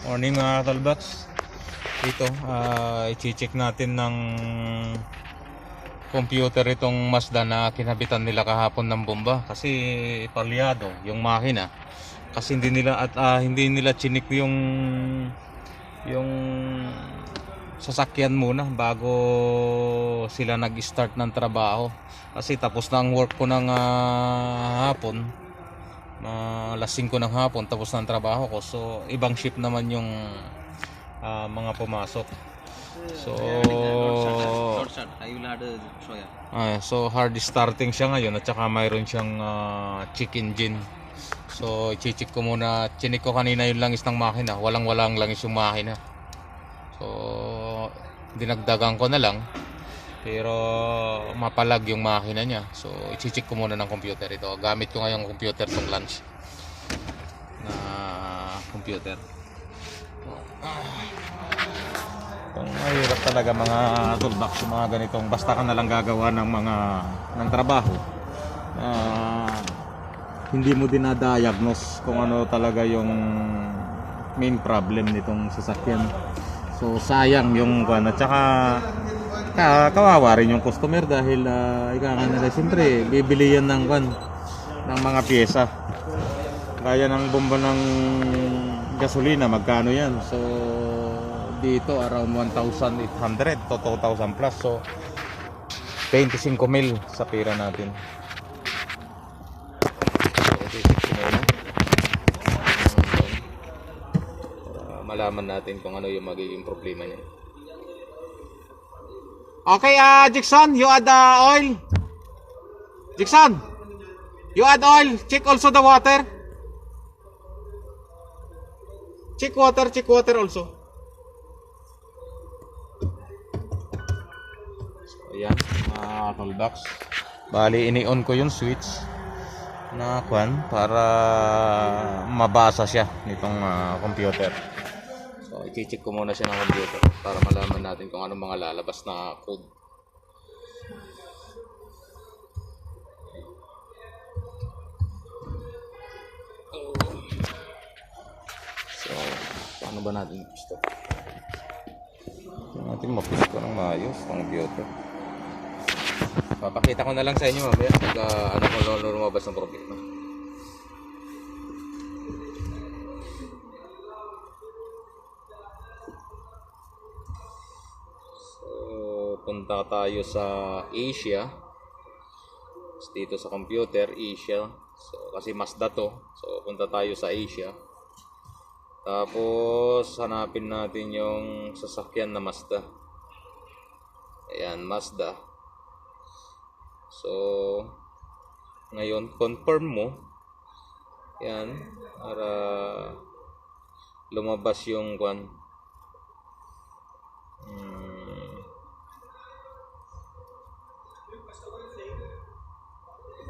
Morning mga Talbats. Ito, i-check natin ng computer itong Mazda na kinabitan nila kahapon ng bomba kasi palyado yung makina. Kasi hindi nila chinik yung sasakyan muna bago sila nag-start ng trabaho. Kasi tapos na ang work ko ng hapon. Alas 5 ng hapon tapos ng trabaho ko, so ibang shift naman yung mga pumasok, so so hard starting siya ngayon at saka mayroon siyang check engine. So i-check ko muna, chinik ko kanina yung langis ng makina, walang langis yung makina, so dinagdagan ko na lang pero mapalag yung makina niya. So i-check ko muna ng computer. Ito, gamit ko ngayong computer tong lunch na computer. Itong mahirap talaga mga toolbox, yung mga ganitong basta ka na lang gagawa ng trabaho, hindi mo dinadiagnose kung ano talaga yung main problem nitong sasakyan. So sayang yung at saka kawawa rin yung customer dahil ika nga nila siyempre bibili yan ng mga pyesa. Kaya ng bomba ng gasolina, magkano yan? So dito around 1,800 to 2,000 plus, so 25,000 sa pera natin. Malaman natin kung ano yung magiging problema niya. Okay, Jackson, you add oil. Jackson, you add oil. Check also the water. Check water also. So, ayan, toolbox. Bali, ini-on ko yung switch na para mabasa siya nitong computer. So, i-check ko muna siya ng computer para malaman natin kung anong mga lalabas na code. So, paano ba natin i-stop? Natin mapisto ng maayos ang computer. Papakita ko na lang sa inyo mamaya pag kung lumabas ng problema. Punta tayo sa Asia. Dito sa computer, Asia. So kasi Mazda to. So punta tayo sa Asia. Tapos hanapin natin yung sasakyan na Mazda. Ayan, Mazda. So ngayon confirm mo. Ayan, para lumabas yung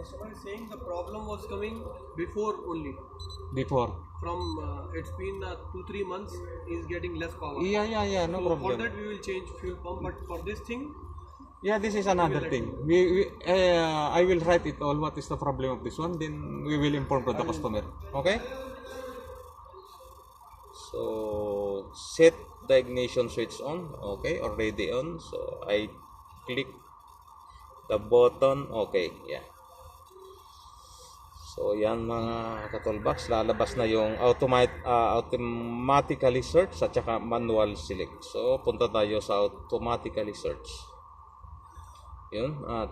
Customer is saying the problem was coming before only. Before. From it's been 2-3 months is getting less power. Yeah, no So problem. for that we will change fuel pump, but for this thing, Yeah, this is another thing. I will write it all. What is the problem of this one? Then we will inform to the customer. Okay? So set the ignition switch on. Okay, already on. So I click the button. Okay, yeah. So yan mga katulbox, lalabas na yung automatically search at saka manual select. So punta tayo sa automatically search. Yun, at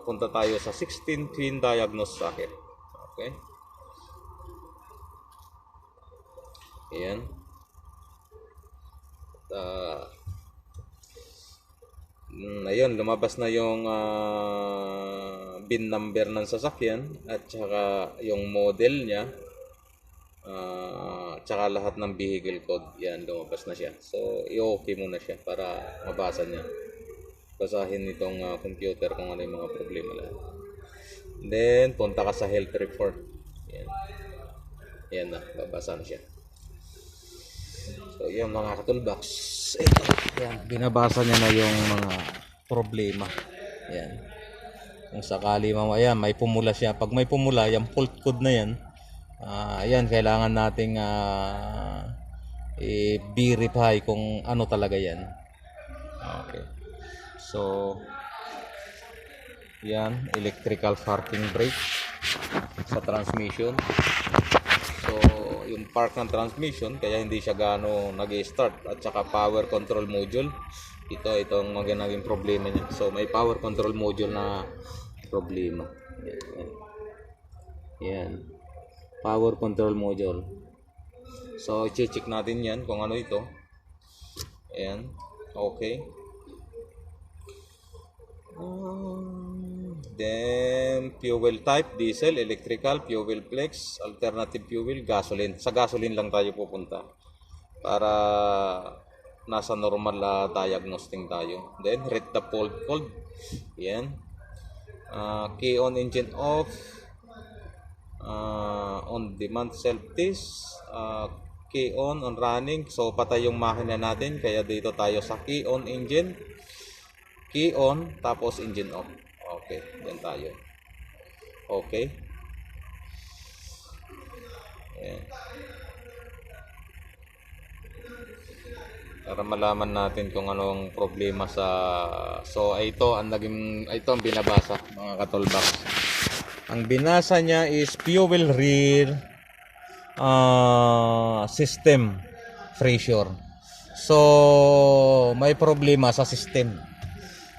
punta tayo sa 16 clean diagnose socket. Okay. Ayan. Ayun, lumabas na yung VIN number ng sasakyan at saka yung model niya, at saka lahat ng vehicle code. Yan, lumabas na siya. So i-okay muna siya para mabasa niya. Basahin nitong computer kung ano yung mga problema lahat. Then punta ka sa health report. Yan na, babasa na siya. So yan mga katulbox, ito, yan, binabasa niya na yung mga problema. Yan, kung sakali mamaya may pumula siya, pag may pumula, yung fault code na yan, Yan, kailangan nating i-verify kung ano talaga yan. Okay. So, yan, electrical parking brake sa transmission. So, yung park ng transmission, kaya hindi siya gaano nag-start. At saka power control module. Itong naging problema niya. So, may power control module na problema. Yan. Power control module. So, i-check natin yan kung ano ito. Ayan. Okay. Then, fuel type, diesel, electrical, fuel flex, alternative fuel, gasoline. Sa gasoline lang tayo pupunta para nasa normal diagnosing tayo. Then, rate the fault code. Yan. Key on, engine off. On demand self-test. Key on running. So, patay yung makina natin. Kaya dito tayo sa key on engine. Key on, tapos engine off. Okay, yan tayo. Okay. Ayan. Para malaman natin kung anong problema sa... So, ito ang binabasa, mga katolbox. Ang binasa niya is fuel rear system pressure. So, may problema sa system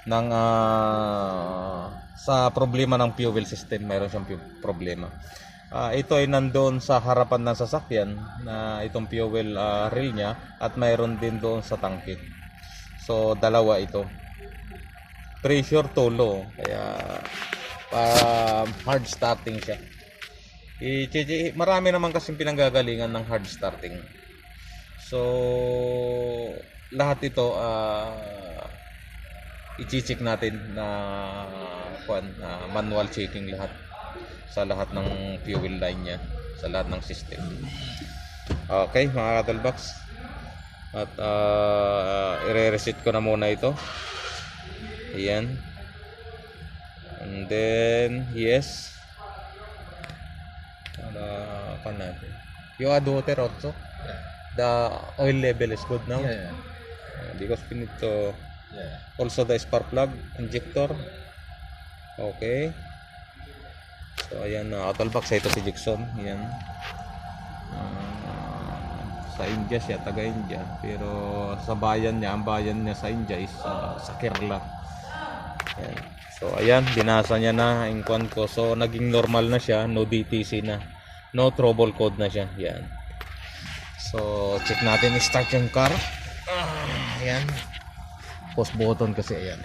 ng sa problema ng fuel system, mayroon siyang problema. Ito ay nandoon sa harapan ng sasakyan na itong fuel rail niya at mayroon din doon sa tangke. So dalawa ito. Pressure too low, kaya hard starting siya. Marami naman kasing pinanggagalingan ng hard starting. So lahat ito i-check natin na manual checking lahat sa lahat ng fuel line niya, sa lahat ng system. Okay, mga katolbox. At i-reset ko na muna ito. Ayan. And then, yes. Para natin. Yung adwater also. The oil level is good now. Yeah. Because we need to also the spark plug injector. Okay. So ayan, katolbox, ito si Jackson. Ayan. Sa India siya, taga India. Pero sa bayan niya, ang bayan niya sa India is sa Kerala. Ayan. So ayan, binasa niya na yung kwan ko. So naging normal na siya, no DTC na. No trouble code na siya. Ayan. So check natin, start yung car. Ayan. Post button kasi, ayan.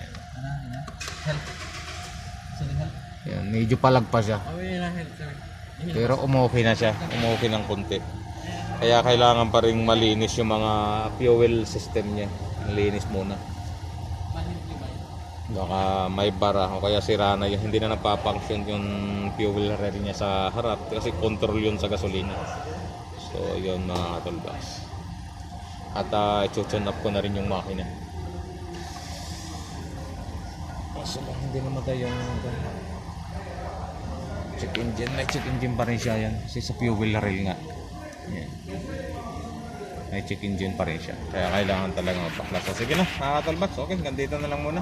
Ayan, medyo palag pa siya. Pero umokay na siya. Umokay ng konti. Kaya kailangan pa rin malinis yung mga fuel system niya. Malinis muna. Baka may bara o kaya sira na yun. Hindi na nagpapunction yung fuel rail niya sa harap. Kasi control yun sa gasolina. So yun, mga katolbox. At i-tune up ko na rin yung makina. So lang hindi namatay yung check engine. May check engine pa rin siya yan. Kasi sa fuel rail nga. Yan. May check engine pa rin siya. Kaya kailangan talaga magpaklas. So sige na, mga katolbox. Okay, ganito na lang muna.